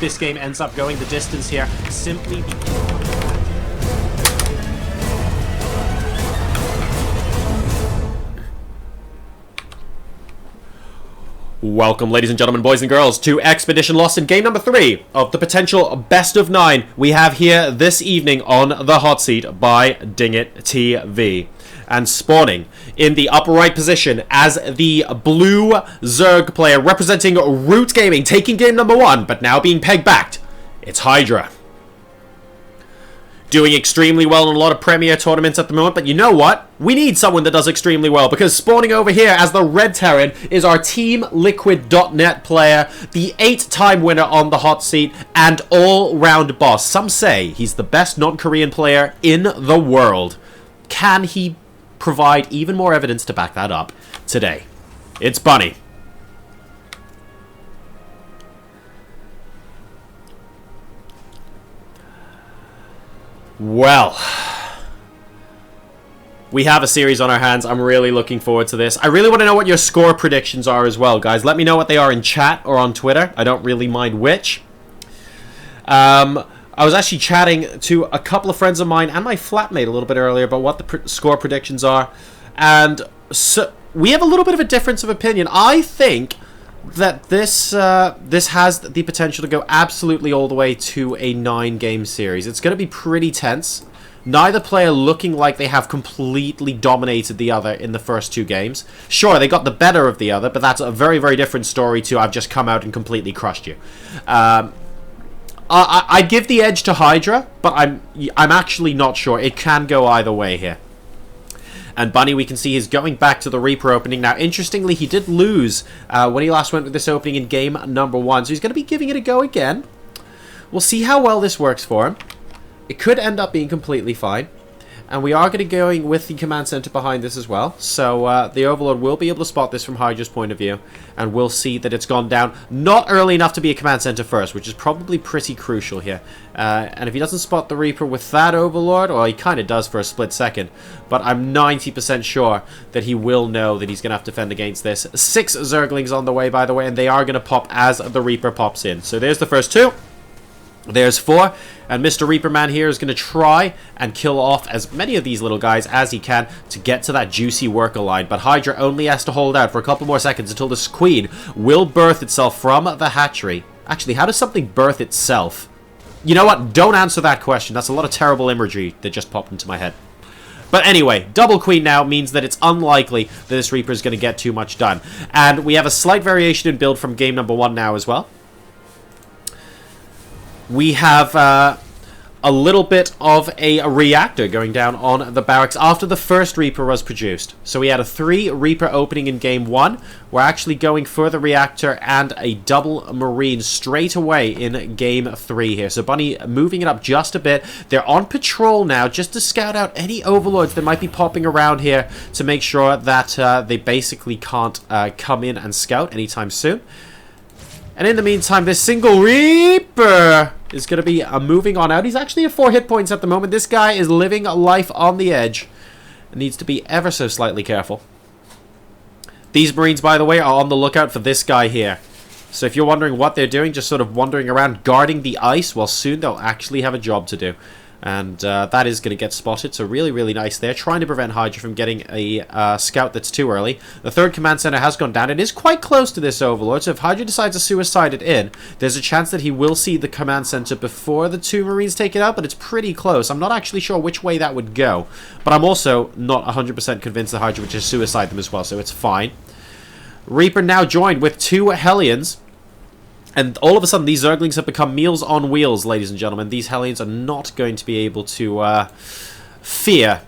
this game ends up going the distance here, simply because... Welcome, ladies and gentlemen, boys and girls, to Expedition Lost in game number 3 of the potential best of 9 we have here this evening on the hot seat by Ding It TV. And spawning in the upper right position as the blue Zerg player representing Root Gaming, taking game number 1, but now being peg-backed, it's Hydra. Doing extremely well in a lot of Premier tournaments at the moment, but you know what? We need someone that does extremely well, because spawning over here as the Red Terran is our Team Liquid.net player, the 8-time winner on the hot seat, and all-round boss. Some say he's the best non-Korean player in the world. Can he provide even more evidence to back that up today? It's Bunny. Well, we have a series on our hands. I'm really looking forward to this. I really want to know what your score predictions are as well, guys. Let me know what they are in chat or on Twitter. I don't really mind which. I was actually chatting to a couple of friends of mine and my flatmate a little bit earlier about what the score predictions are. And so we have a little bit of a difference of opinion. I think that this has the potential to go absolutely all the way to a 9-game series. It's going to be pretty tense. Neither player looking like they have completely dominated the other in the first 2 games. Sure, they got the better of the other, but that's a very, very different story to I've just come out and completely crushed you. I'd give the edge to Hydra, but I'm actually not sure. It can go either way here. And Bunny, we can see, is going back to the Reaper opening. Now, interestingly, he did lose when he last went with this opening in game number 1. So he's going to be giving it a go again. We'll see how well this works for him. It could end up being completely fine. And we are going to be going with the command center behind this as well. So the Overlord will be able to spot this from Hydra's point of view. And we'll see that it's gone down not early enough to be a command center first, which is probably pretty crucial here. And if he doesn't spot the Reaper with that Overlord, well, he kind of does for a split second. But I'm 90% sure that he will know that he's going to have to defend against this. 6 Zerglings on the way, by the way, and they are going to pop as the Reaper pops in. So there's the first 2. There's 4, and Mr. Reaper Man here is going to try and kill off as many of these little guys as he can to get to that juicy worker line. But Hydra only has to hold out for a couple more seconds until this queen will birth itself from the hatchery. Actually, how does something birth itself? You know what? Don't answer that question. That's a lot of terrible imagery that just popped into my head. But anyway, double queen now means that it's unlikely that this Reaper is going to get too much done. And we have a slight variation in build from game number 1 now as well. We have a little bit of a reactor going down on the barracks after the first Reaper was produced. So we had a 3 Reaper opening in game 1. We're actually going for the reactor and a double Marine straight away in game 3 here. So Bunny moving it up just a bit. They're on patrol now just to scout out any Overlords that might be popping around here to make sure that they basically can't come in and scout anytime soon. And in the meantime, this single Reaper is going to be moving on out. He's actually at 4 hit points at the moment. This guy is living life on the edge. Needs to be ever so slightly careful. These Marines, by the way, are on the lookout for this guy here. So if you're wondering what they're doing, just sort of wandering around guarding the ice, well, soon they'll actually have a job to do. And that is going to get spotted, so really, really nice there. Trying to prevent Hydra from getting a scout that's too early. The 3rd command center has gone down. It is quite close to this Overlord, so if Hydra decides to suicide it in, there's a chance that he will see the command center before the 2 Marines take it out, but it's pretty close. I'm not actually sure which way that would go, but I'm also not 100% convinced that Hydra would just suicide them as well, so it's fine. Reaper now joined with 2 Hellions. And all of a sudden, these Zerglings have become meals on wheels, ladies and gentlemen. These Hellions are not going to be able to fear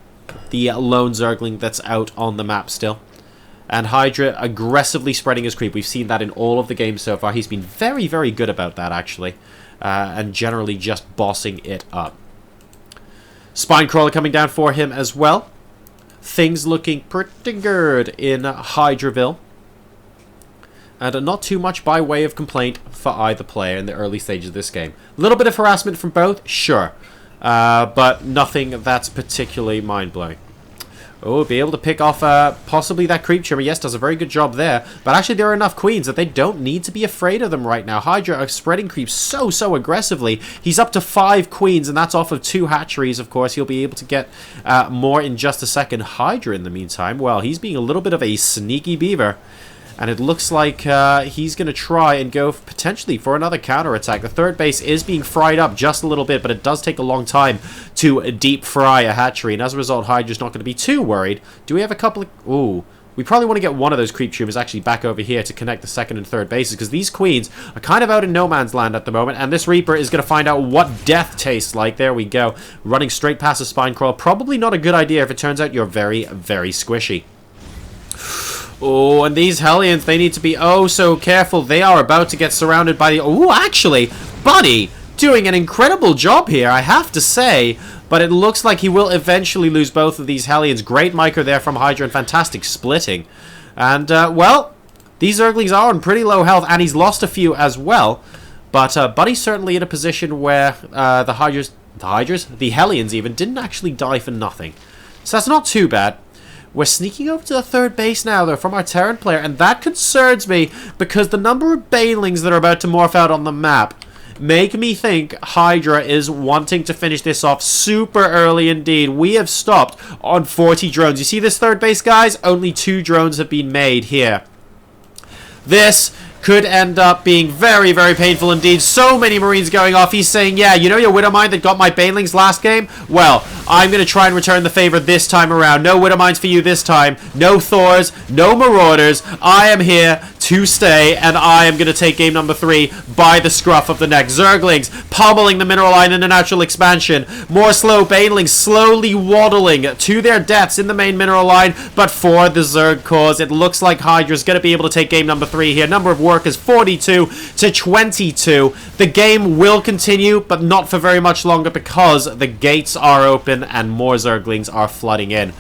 the lone Zergling that's out on the map still. And Hydra aggressively spreading his creep. We've seen that in all of the games so far. He's been very, very good about that, actually. And generally just bossing it up. Spinecrawler coming down for him as well. Things looking pretty good in Hydraville. And not too much by way of complaint for either player in the early stages of this game. A little bit of harassment from both, sure. But nothing that's particularly mind-blowing. Oh, be able to pick off possibly that creep trimmer. Yes, does a very good job there. But actually, there are enough queens that they don't need to be afraid of them right now. Hydra are spreading creeps so aggressively. He's up to 5 queens, and that's off of 2 hatcheries, of course. He'll be able to get more in just a second. Hydra, in the meantime, well, he's being a little bit of a sneaky beaver. And it looks like he's going to try and go potentially for another counterattack. The third base is being fried up just a little bit, but it does take a long time to deep fry a hatchery. And as a result, Hydra's not going to be too worried. Do we have a couple of... Ooh. We probably want to get one of those creep tubers actually back over here to connect the second and third bases, because these queens are kind of out in no man's land at the moment, and this Reaper is going to find out what death tastes like. There we go. Running straight past a spine crawler. Probably not a good idea if it turns out you're very squishy. Oh, and these Hellions, they need to be oh so careful. They are about to get surrounded by the... Oh, actually, Buddy doing an incredible job here, I have to say. But it looks like he will eventually lose both of these Hellions. Great micro there from Hydra and fantastic splitting. And, well, these Zerglings are on pretty low health, and he's lost a few as well. But Buddy's certainly in a position where the Hellions even, didn't actually die for nothing. So that's not too bad. We're sneaking over to the third base now, though, from our Terran player, and that concerns me because the number of Banelings that are about to morph out on the map make me think Hydra is wanting to finish this off super early indeed. We have stopped on 40 drones. You see this third base, guys? Only 2 drones have been made here. This could end up being very painful indeed. So many Marines going off. He's saying, yeah, you know your Widowmine that got my Banelings last game? Well, I'm going to try and return the favor this time around. No Widowmines for you this time. No Thors, no Marauders. I am here to stay, and I am going to take game number 3 by the scruff of the neck. Zerglings pummeling the mineral line in a natural expansion. More slow Banelings slowly waddling to their deaths in the main mineral line, but for the Zerg cause, it looks like Hydra's going to be able to take game number 3 here. Number of workers 42 to 22. The game will continue, but not for very much longer because the gates are open and more Zerglings are flooding in.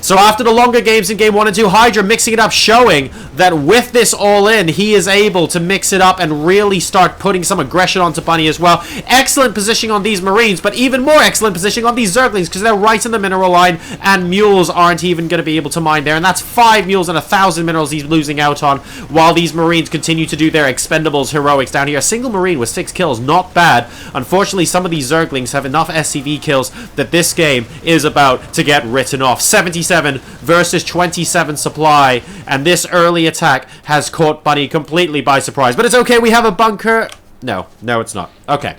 So after the longer games in Game 1 and 2, Hydra mixing it up, showing that with this all in, he is able to mix it up and really start putting some aggression onto Bunny as well. Excellent positioning on these Marines, but even more excellent positioning on these Zerglings because they're right in the mineral line, and mules aren't even going to be able to mine there. And that's 5 mules and 1,000 minerals he's losing out on, while these Marines continue to do their expendables heroics down here. A single Marine with 6 kills, not bad. Unfortunately, some of these Zerglings have enough SCV kills that this game is about to get written off. 77 versus 27 supply, and this early attack has caught Bunny completely by surprise. But it's okay, we have a bunker. No, it's not. Okay.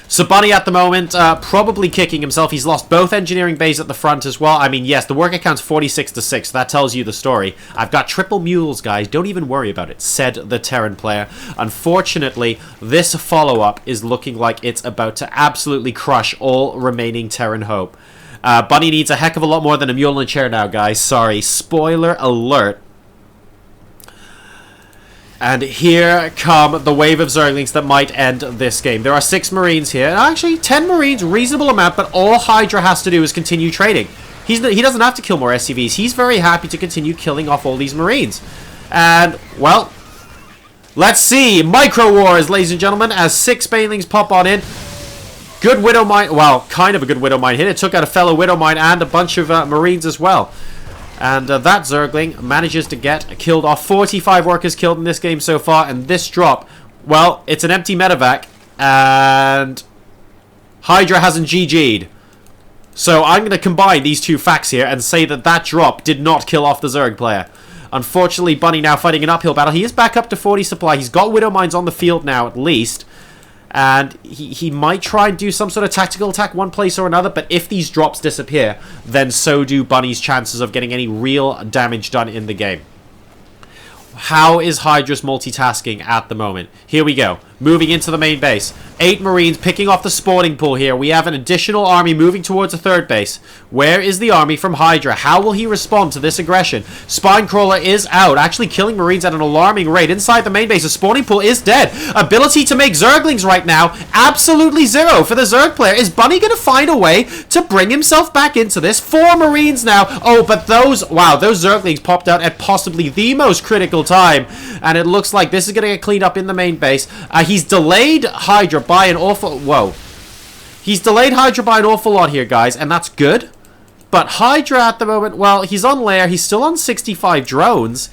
So Bunny at the moment, probably kicking himself. He's lost both engineering bays at the front as well. I mean, yes, the worker count's 46 to 6. So that tells you the story. I've got triple mules, guys. Don't even worry about it, said the Terran player. Unfortunately, this follow-up is looking like it's about to absolutely crush all remaining Terran hope. Bunny needs a heck of a lot more than a mule and a chair now, guys. Sorry. Spoiler alert. And here come the wave of Zerglings that might end this game. There are 6 Marines here. Actually, 10 Marines, reasonable amount, but all Hydra has to do is continue trading. He doesn't have to kill more SCVs. He's very happy to continue killing off all these Marines. And, well, let's see. Micro Wars, ladies and gentlemen, as 6 Banelings pop on in. Good Widow Mine, well, kind of a good Widow Mine hit. It took out a fellow Widow Mine and a bunch of Marines as well. And that Zergling manages to get killed off. 45 workers killed in this game so far, and this drop, well, it's an empty medevac, and Hydra hasn't GG'd. So I'm going to combine these 2 facts here and say that that drop did not kill off the Zerg player. Unfortunately, Bunny now fighting an uphill battle. He is back up to 40 supply. He's got Widow Mines on the field now, at least. And he might try and do some sort of tactical attack one place or another, but if these drops disappear, then so do Bunny's chances of getting any real damage done in the game. How is Hydra's multitasking at the moment? Here we go. Moving into the main base. 8 Marines picking off the spawning pool here. We have an additional army moving towards the third base. Where is the army from Hydra? How will he respond to this aggression? Spinecrawler is out, actually killing Marines at an alarming rate. Inside the main base, the spawning pool is dead. Ability to make Zerglings right now, absolutely 0 for the Zerg player. Is Bunny going to find a way to bring himself back into this? 4 Marines now. Oh, but those Zerglings popped out at possibly the most critical time. And it looks like this is going to get cleaned up in the main base. He's delayed Hydra by an awful... Whoa. He's delayed Hydra by an awful lot here, guys, and that's good. But Hydra at the moment, well, he's on lair. He's still on 65 drones.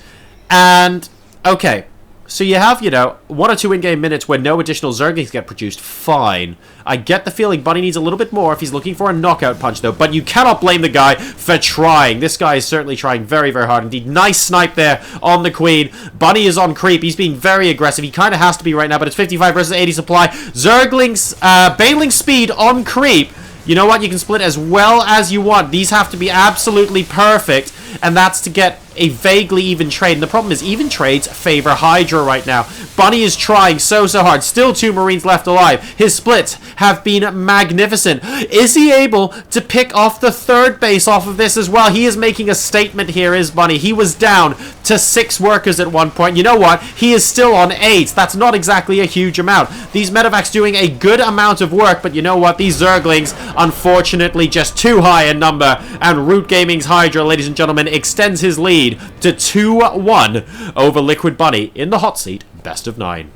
And, okay, so you have, you know, 1 or 2 in-game minutes where no additional Zerglings get produced. Fine. I get the feeling Bunny needs a little bit more if he's looking for a knockout punch, though. But you cannot blame the guy for trying. This guy is certainly trying very, very hard indeed. Nice snipe there on the Queen. Bunny is on creep. He's being very aggressive. He kind of has to be right now, but it's 55 versus 80 supply. Zerglings, bailing speed on creep. You know what? You can split as well as you want. These have to be absolutely perfect, and that's to get a vaguely even trade. And the problem is even trades favor Hydra right now. Bunny is trying so hard. Still 2 Marines left alive. His splits have been magnificent. Is he able to pick off the 3rd base off of this as well? He is making a statement here, is Bunny. He was down to 6 workers at one point. You know what? He is still on 8. That's not exactly a huge amount. These medevacs doing a good amount of work, but you know what? These Zerglings, unfortunately, just too high in number. And Root Gaming's Hydra, ladies and gentlemen, extends his lead to 2-1 over Liquid Bunny in the hot seat, best of 9.